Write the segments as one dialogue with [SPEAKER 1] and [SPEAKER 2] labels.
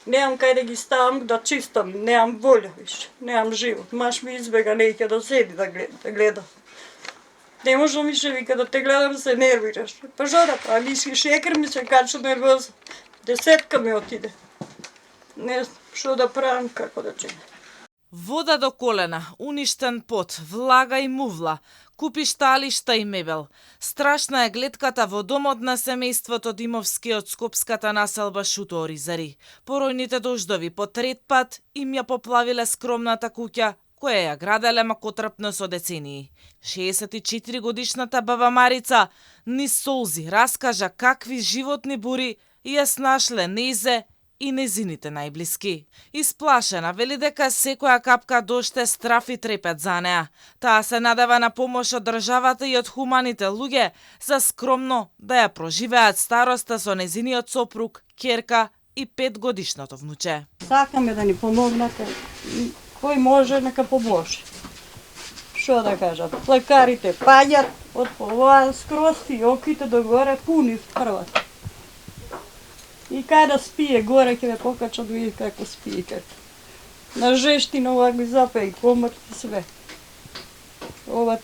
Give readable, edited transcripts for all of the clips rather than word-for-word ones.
[SPEAKER 1] Немам кај да ги ставам да чистам, немам волја више, немам живот. Маш ми избега, неќе да седи да гледа. Не можам више, вика, да те гледам, се нервираш. Па што да правам, мисли шекер ми се кача нервоза. 10 ми отиде. Не знам што да правам, како да чинам.
[SPEAKER 2] Вода до колена, уништен пот, влага и мувла, купи шталишта и мебел. Страшна е гледката во домот на семејството Димовски од скопската населба Шуто Оризари. Поројните дождови по трет пат им ја поплавиле скромната куќа, која ја граделе макотрпно со децении. 64 годишната баба Марица низ солзи раскажа какви животни бури ја снашле нејзе и незините најблиски. Исплашена, вели дека секоја капка дожд е страф и трепет за неа. Таа се надева на помош од државата и од хуманите луѓе за скромно да ја проживеат староста со незиниот сопруг, ќерка и 5-годишното внуче.
[SPEAKER 1] Сакаме да ни помогнете. Кој може, нека поможе. Што да кажат, лекарите паѓат од оваа скроз и оките догоре пуни првата. И кај да спие, горе ќе ме покачат, види како спие, како. На жештина ова ги запе и комат и све. Ова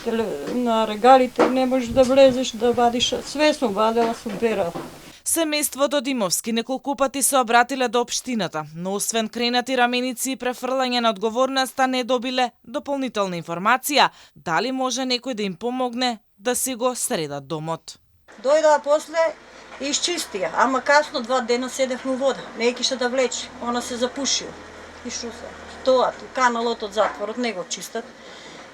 [SPEAKER 1] на регалите не можеш да влезеш, да вадиш, све сум вадела, сум перала.
[SPEAKER 2] Семејството Димовски неколку пати се обратиле до општината, но освен кренати раменици и префрлање на одговорноста не добиле дополнителна информација дали може некој да им помогне да си го средат домот.
[SPEAKER 1] Дојдоа после и изчистија, ама касно 2 дена седевме у вода, не кише да влече, она се запушила. И шо се? Тоа, каналот од затворот не го чистат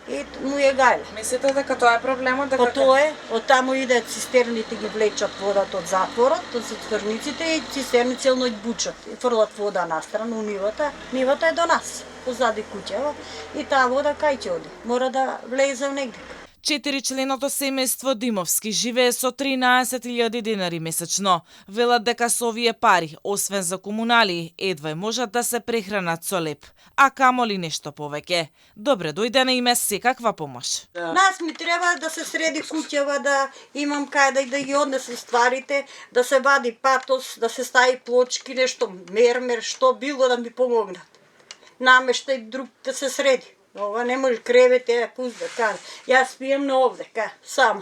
[SPEAKER 1] и му е гајле.
[SPEAKER 2] Мислите дека тоа е проблемот?
[SPEAKER 1] Па тоа е, од таму иде цистерните ги влечат водата од затворот, од затворниците и цистерници ноќ бучат и фрлат вода настрана у нивата. Нивата е до нас, позади куќава и таа вода кај ќе оди? Мора да влезе негде.
[SPEAKER 2] 4-членото семејство Димовски живее со 13.000 денари месечно. Велат дека со овие пари, освен за комуналии, едва можат да се прехранат со леп. А камоли нешто повеќе. Добре, дојде на име секаква помош.
[SPEAKER 1] Нас ми треба да се среди куќава, да имам кај да ги однесам стварите, да се вади патос, да се стави плочки, нешто мермер, што било да ми помогнат. Намешта и друг да се среди. Ова не може кревете, пузда, кај. Јас спием на овде, кај, сама.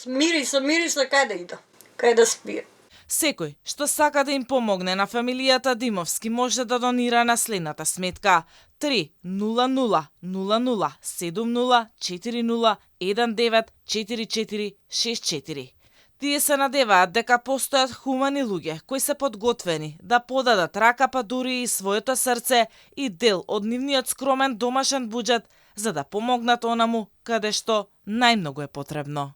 [SPEAKER 1] Мириса, кај да идам, кај да спием.
[SPEAKER 2] Секој што сака да им помогне на фамилијата Димовски може да донира на следната сметка 3 00 00 70 40 19 44 64. Тие се надеваат дека постојат хумани луѓе кои се подготвени да подадат рака па дури и своето срце и дел од нивниот скромен домашен буџет за да помогнат онаму каде што најмногу е потребно.